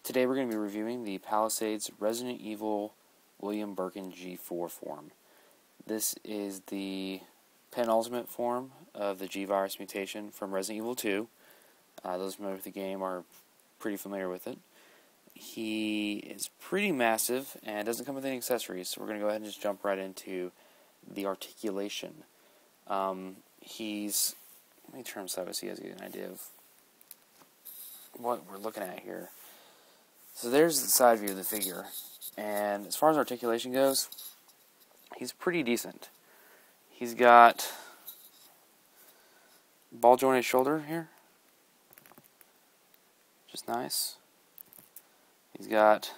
Today we're going to be reviewing the Palisades Resident Evil William Birkin G4 form. This is the penultimate form of the G virus mutation from Resident Evil 2. Those familiar with the game are pretty familiar with it. He is pretty massive and doesn't come with any accessories, so we're going to go ahead and just jump right into the articulation. Let me turn him side by so you guys get an idea of what we're looking at here. So there's the side view of the figure, and as far as articulation goes, he's pretty decent. He's got ball jointed shoulder here, just nice. He's got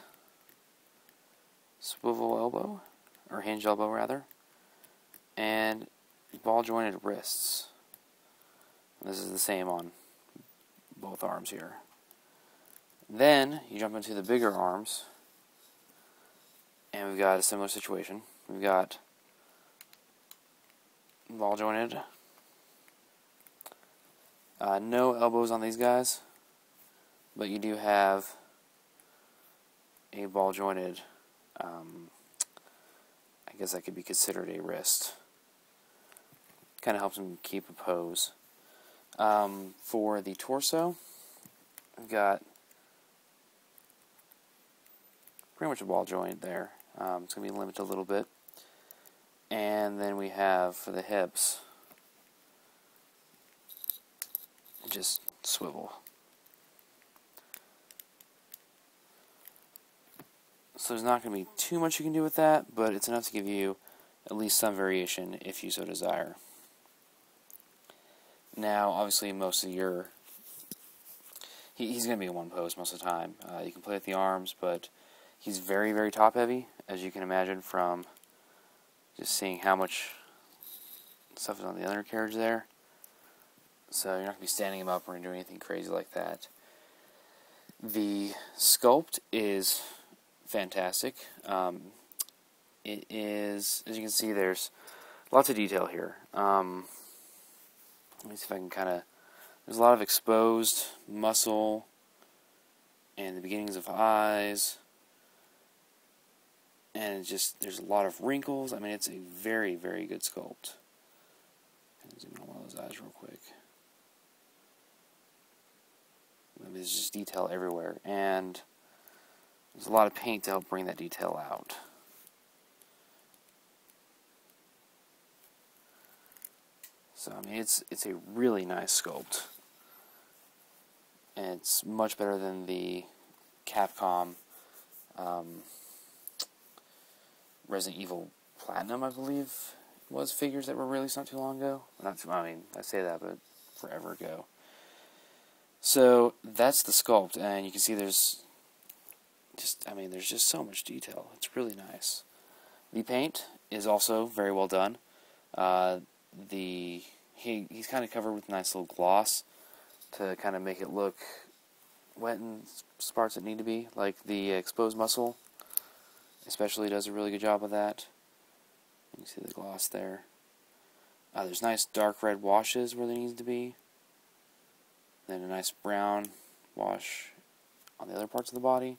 swivel elbow, or hinge elbow rather, and ball jointed wrists. This is the same on both arms here. Then you jump into the bigger arms, and we've got a similar situation. We've got ball jointed, no elbows on these guys, but you do have a ball jointed, I guess that could be considered a wrist. Kind of helps him keep a pose. For the torso, we've got pretty much a ball joint there. It's going to be limited a little bit. And then we have, for the hips, just swivel. So there's not going to be too much you can do with that, but it's enough to give you at least some variation if you so desire. Now, obviously, most of your... He's going to be in one pose most of the time. You can play with the arms, but he's very, very top-heavy, as you can imagine from just seeing how much stuff is on the undercarriage there. So you're not going to be standing him up or doing anything crazy like that. The sculpt is fantastic. It is, as you can see, there's lots of detail here. Let me see if I can kind of... There's a lot of exposed muscle and the beginnings of eyes. And there's a lot of wrinkles. I mean, it's a very, very good sculpt. Zoom in on one of those eyes real quick. I mean, there's just detail everywhere. And there's a lot of paint to help bring that detail out. So, I mean, it's a really nice sculpt. And it's much better than the Capcom Resident Evil Platinum, I believe, was figures that were released not too long ago. I mean, I say that, but forever ago. So, that's the sculpt, and you can see there's just so much detail. It's really nice. The paint is also very well done. He's kind of covered with a nice little gloss to kind of make it look wet in spots that need to be, like the exposed muscle especially does a really good job of that. You can see the gloss there. There's nice dark red washes where there needs to be, then a nice brown wash on the other parts of the body.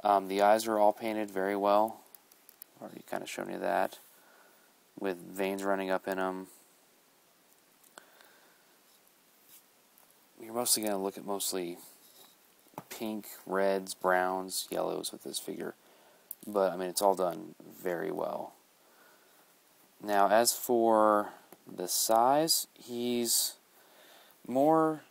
The eyes are all painted very well. I've already kind of shown you that, with veins running up in them. You're mostly going to look at mostly pink, reds, browns, yellows with this figure. But, I mean, it's all done very well. Now, as for the size, he's more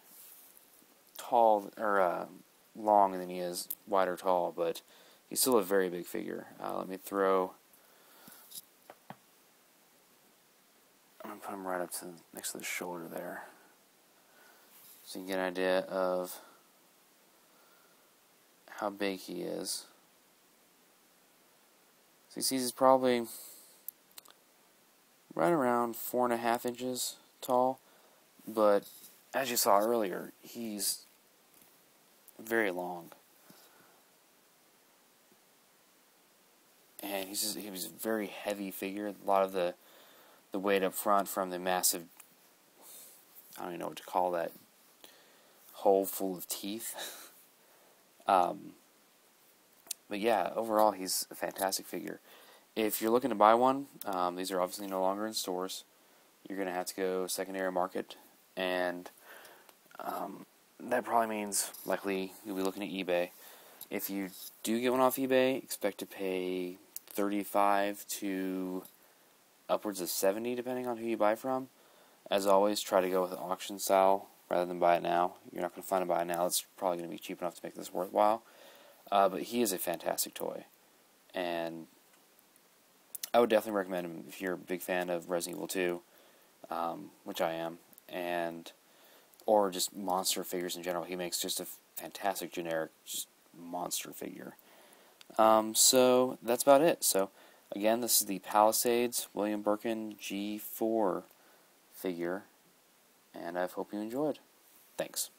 tall, or long than he is wide or tall, but he's still a very big figure. Let me throw... I'm going to put him right up to next to the shoulder there, so you can get an idea of how big he is. So you see he's probably right around 4.5 inches tall, but as you saw earlier, he's very long. And he was a very heavy figure. A lot of the weight up front from the massive, I don't even know what to call that, hole full of teeth. But yeah, overall, he's a fantastic figure. If you're looking to buy one, these are obviously no longer in stores. You're going to have to go secondary market, and that probably means likely you'll be looking at eBay. If you do get one off eBay, expect to pay $35 to upwards of $70, depending on who you buy from. As always, try to go with an auction style rather than buy it now. You're not going to find a buy it now. It's probably going to be cheap enough to make this worthwhile. But he is a fantastic toy, and I would definitely recommend him if you're a big fan of Resident Evil 2, which I am, or just monster figures in general. He makes just a fantastic generic just monster figure. So that's about it. So again, this is the Palisades William Birkin G4 figure, and I hope you enjoyed. Thanks.